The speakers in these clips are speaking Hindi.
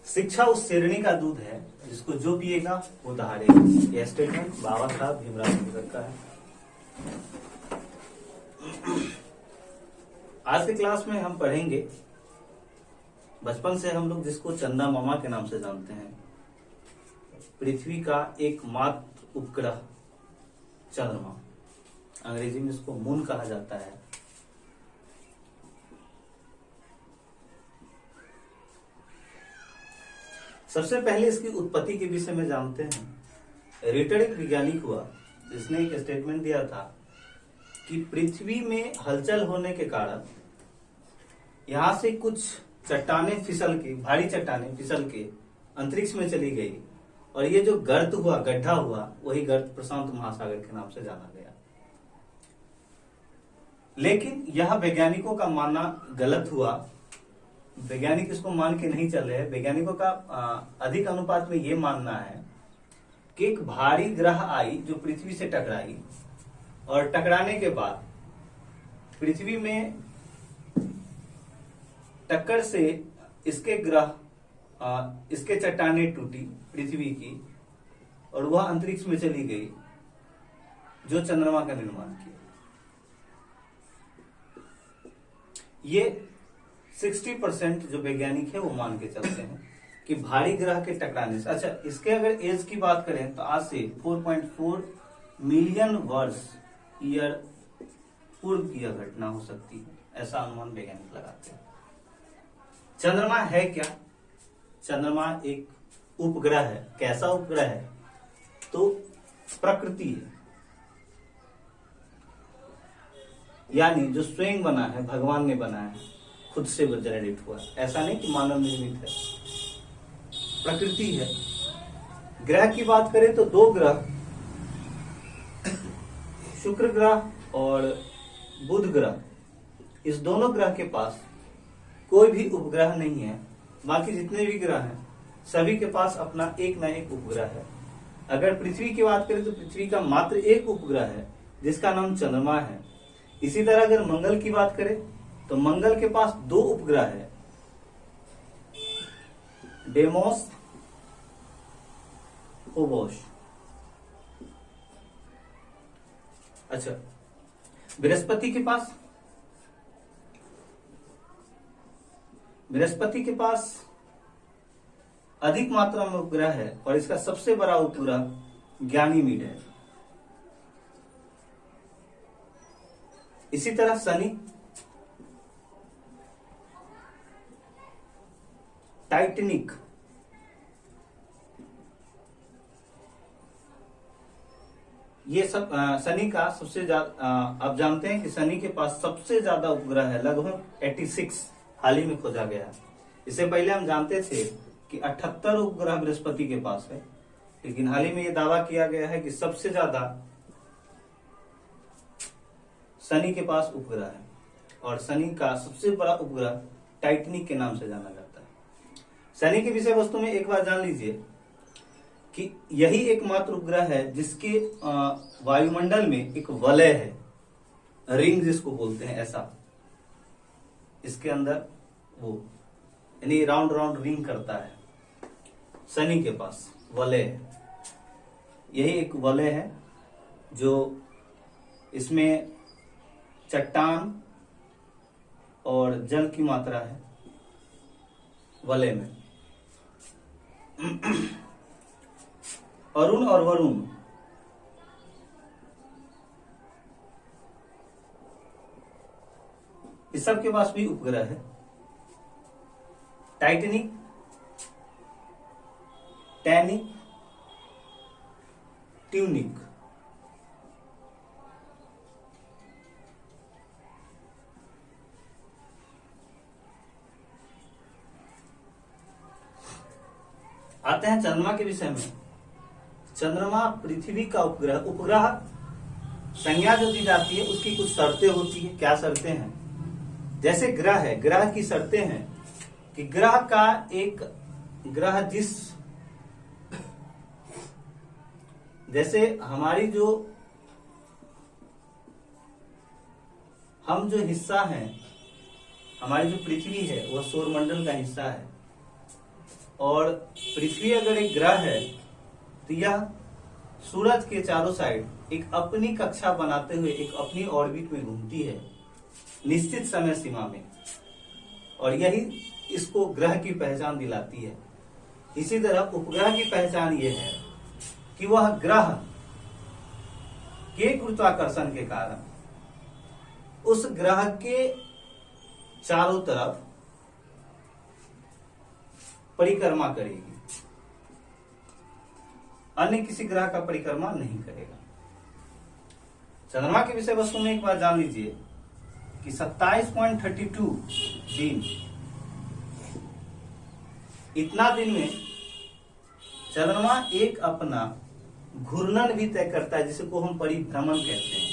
शिक्षा उस शेरनी का दूध है जिसको जो पिएगा वो दहाड़ेगा। यह स्टेटमेंट बाबा साहब भीमराव अम्बेडकर का है। आज के क्लास में हम पढ़ेंगे, बचपन से हम लोग जिसको चंदा मामा के नाम से जानते हैं, पृथ्वी का एकमात्र उपग्रह चंद्रमा, अंग्रेजी में इसको मून कहा जाता है। सबसे पहले इसकी उत्पत्ति के विषय में जानते हैं। रिटर एक वैज्ञानिक हुआ जिसने एक स्टेटमेंट दिया था कि पृथ्वी में हलचल होने के कारण यहां से कुछ चट्टानें फिसल के, भारी चट्टानें फिसल के अंतरिक्ष में चली गई और ये जो गर्त हुआ, गड्ढा हुआ, वही गर्त प्रशांत महासागर के नाम से जाना गया। लेकिन यह वैज्ञानिकों का मानना गलत हुआ। वैज्ञानिक इसको मान के नहीं चल रहे। वैज्ञानिकों का अधिक अनुपात में ये मानना है कि एक भारी ग्रह आई जो पृथ्वी से टकराई और टकराने के बाद पृथ्वी में टक्कर से इसके ग्रह, इसके चट्टानें टूटी पृथ्वी की और वह अंतरिक्ष में चली गई जो चंद्रमा का निर्माण किया। ये 60% जो वैज्ञानिक है वो मान के चलते हैं कि भारी ग्रह के टकराने से। अच्छा, इसके अगर एज की बात करें तो आज से 4.4 मिलियन वर्ष ईयर पूर्व की यह घटना हो सकती है, ऐसा अनुमान वैज्ञानिक लगाते हैं। चंद्रमा है क्या? चंद्रमा एक उपग्रह है। कैसा उपग्रह है? तो प्रकृति है, यानी जो स्वयं बना है, भगवान ने बनाया है, खुद से वो जनरेट हुआ है। ऐसा नहीं कि मानव निर्मित है, प्रकृति है। ग्रह की बात करें तो दो ग्रह, शुक्र ग्रह और बुध ग्रह, इस दोनों ग्रह के पास कोई भी उपग्रह नहीं है। बाकी जितने भी ग्रह हैं सभी के पास अपना एक न एक उपग्रह है। अगर पृथ्वी की बात करें तो पृथ्वी का मात्र एक उपग्रह है जिसका नाम चंद्रमा है। इसी तरह अगर मंगल की बात करें तो मंगल के पास दो उपग्रह है, डेमोस, फोबोस। अच्छा, बृहस्पति के पास अधिक मात्रा में उपग्रह है और इसका सबसे बड़ा उपग्रह गैनीमीड है। इसी तरह शनि, टाइटैनिक, ये सब शनि का सबसे ज्यादा, आप जानते हैं कि शनि के पास सबसे ज्यादा उपग्रह है, लगभग 86 हाल ही में खोजा गया है। इससे पहले हम जानते थे कि 78 उपग्रह बृहस्पति के पास है, लेकिन हाल ही में यह दावा किया गया है कि सबसे ज्यादा शनि के पास उपग्रह है और शनि का सबसे बड़ा उपग्रह टाइटैनिक के नाम से जाना जाता है। शनि के विषय वस्तु में एक बार जान लीजिए कि यही एकमात्र उपग्रह है जिसके वायुमंडल में एक वलय है, रिंग जिसको बोलते हैं, ऐसा इसके अंदर वो यानी राउंड राउंड रिंग करता है। शनि के पास वलय है, यही एक वलय है जो इसमें चट्टान और जल की मात्रा है वलय में। अरुण और वरुण, इस सब के पास भी उपग्रह है। Titanic, tannic, tunic. आते हैं चंद्रमा के विषय में। चंद्रमा पृथ्वी का उपग्रह संज्ञा जो दी जाती है उसकी कुछ शर्तें होती है। क्या शर्तें हैं? जैसे ग्रह है, ग्रह की शर्तें हैं कि ग्रह का एक ग्रह जैसे हमारी जो हम जो हिस्सा है, हमारी जो पृथ्वी है वह सौरमंडल का हिस्सा है और पृथ्वी अगर एक ग्रह है तो यह सूरज के चारों साइड एक अपनी कक्षा बनाते हुए एक अपनी ऑर्बिट में घूमती है निश्चित समय सीमा में, और यही इसको ग्रह की पहचान दिलाती है। इसी तरह उपग्रह की पहचान यह है कि वह ग्रह के गुरुत्वाकर्षण के कारण उस ग्रह के चारों तरफ परिक्रमा करेगी, अन्य किसी ग्रह का परिक्रमा नहीं करेगा। चंद्रमा के विषय वस्तु में एक बार जान लीजिए कि 27.32 दिन, इतना दिन में चंद्रमा एक अपना घूर्णन भी तय करता है, जिसे को हम परिभ्रमण कहते हैं।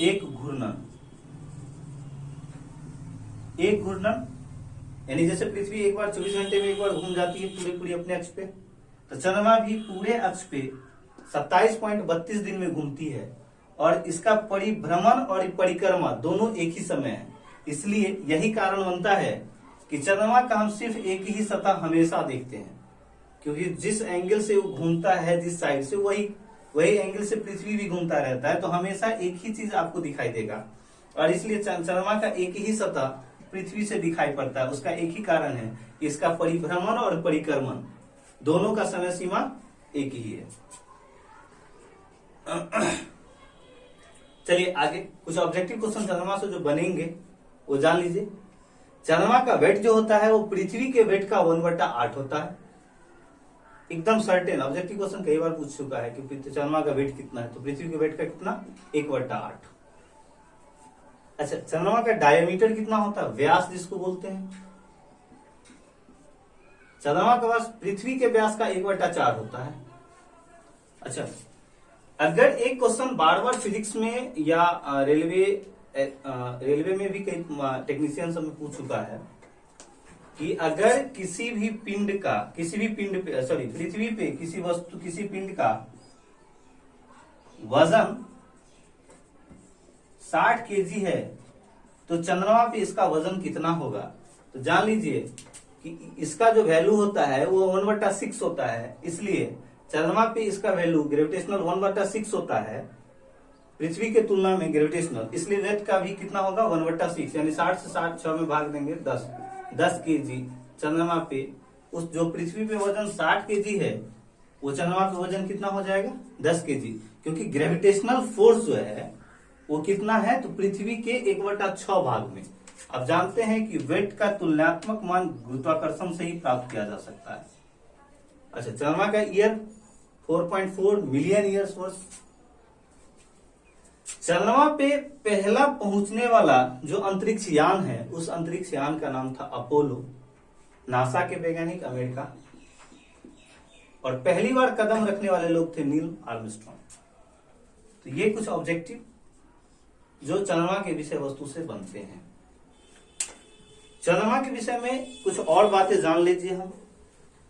एक घूर्णन यानी जैसे पृथ्वी एक बार 24 घंटे में एक बार घूम जाती है पूरी अपने अक्ष पे, तो चंद्रमा भी पूरे अक्ष पे 27.32 दिन में घूमती है, और इसका परिभ्रमण और परिक्रमा दोनों एक ही समय है। इसलिए यही कारण बनता है कि चंद्रमा का हम सिर्फ एक ही सतह हमेशा देखते हैं, क्योंकि जिस एंगल से वो घूमता है, जिस साइड से, वही एंगल से पृथ्वी भी घूमता रहता है, तो हमेशा एक ही चीज आपको दिखाई देगा, और इसलिए चंद्रमा का एक ही सतह पृथ्वी से दिखाई पड़ता है। उसका एक ही कारण है, इसका परिभ्रमण और परिक्रमण दोनों का समय सीमा एक ही है। चलिए आगे कुछ ऑब्जेक्टिव क्वेश्चन चंद्रमा से जो बनेंगे वो जान लीजिए। चंद्रमा का वेट जो होता है वो पृथ्वी के वेट का 1/8 होता है। एकदम सर्टेन ऑब्जेक्टिव क्वेश्चन कई बार पूछ चुका है कि चंद्रमा का वेट कितना है, तो पृथ्वी के वेट का कितना, 1/8। अच्छा, चंद्रमा का डायमीटर कितना होता है, व्यास जिसको बोलते हैं। चंद्रमा के पास पृथ्वी के व्यास का 1/4 होता है। अच्छा, अगर एक क्वेश्चन बार बार फिजिक्स में या रेलवे में भी कई टेक्नीशियन सब में पूछ चुका है कि अगर किसी भी पिंड पे पृथ्वी पे किसी पिंड का वजन 60 केजी है तो चंद्रमा पे इसका वजन कितना होगा। तो जान लीजिए कि इसका जो वैल्यू होता है वो 1/6 होता है, इसलिए चंद्रमा पे इसका वैल्यू ग्रेविटेशनल 1/6 होता है पृथ्वी के तुलना में ग्रेविटेशनल, इसलिए वेट का भी कितना होगा 1/6, यानी 60 से 6 में भाग देंगे 10 केजी चंद्रमा पे। उस जो पृथ्वी पे वजन 60 केजी है वो चंद्रमा पे वजन कितना हो जाएगा 10 केजी, क्योंकि ग्रेविटेशनल फोर्स जो है वो कितना है, तो पृथ्वी के 1/6 भाग में। अब जानते हैं कि वेट का तुलनात्मक मान गुरुत्वाकर्षण से ही प्राप्त किया जा सकता है। अच्छा, चंद्रमा का ईयर 4.4 मिलियन ईयर्स वर्ष। चंद्रमा पे पहला पहुंचने वाला जो अंतरिक्ष यान है उस अंतरिक्ष यान का नाम था अपोलो, नासा के वैज्ञानिक, अमेरिका, और पहली बार कदम रखने वाले लोग थे नील आर्मस्ट्रॉन्ग। तो ये कुछ ऑब्जेक्टिव जो चंद्रमा के विषय वस्तु से बनते हैं। चंद्रमा के विषय में कुछ और बातें जान लीजिए, हम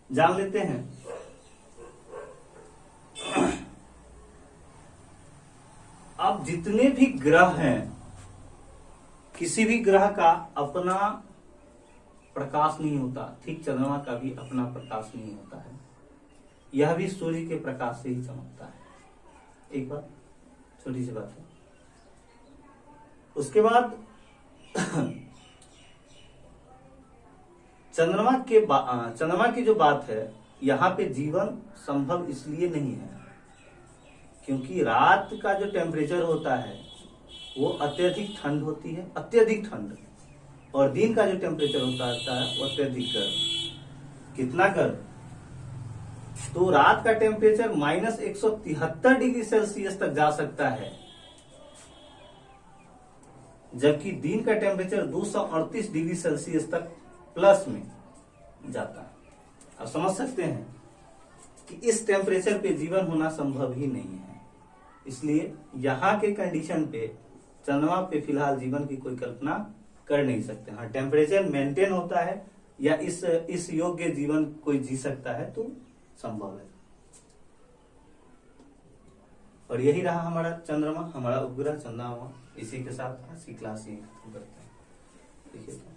जान लेते हैं। अब जितने भी ग्रह हैं, किसी भी ग्रह का अपना प्रकाश नहीं होता, ठीक चंद्रमा का भी अपना प्रकाश नहीं होता है, यह भी सूर्य के प्रकाश से ही चमकता है। एक बात, छोटी सी बात है। उसके बाद चंद्रमा की जो बात है, यहाँ पे जीवन संभव इसलिए नहीं है क्योंकि रात का जो टेम्परेचर होता है वो अत्यधिक ठंड होती है, अत्यधिक ठंड, और दिन का जो टेम्परेचर होता है वो अत्यधिक गर्म। कितना गर्म, तो रात का टेम्परेचर -173 डिग्री सेल्सियस तक जा सकता है, जबकि दिन का टेम्परेचर 238 डिग्री सेल्सियस तक प्लस में जाता है। आप समझ सकते हैं कि इस टेम्परेचर पे जीवन होना संभव ही नहीं है। इसलिए यहाँ के कंडीशन पे चंद्रमा पे फिलहाल जीवन की कोई कल्पना कर नहीं सकते। हाँ, टेम्परेचर मेंटेन होता है या इस योग्य जीवन कोई जी सकता है तो संभव है। और यही रहा हमारा चंद्रमा, हमारा उपग्रह चंद्रमा। इसी के साथ आज की क्लास यहीं खत्म करते हैं। देखिए।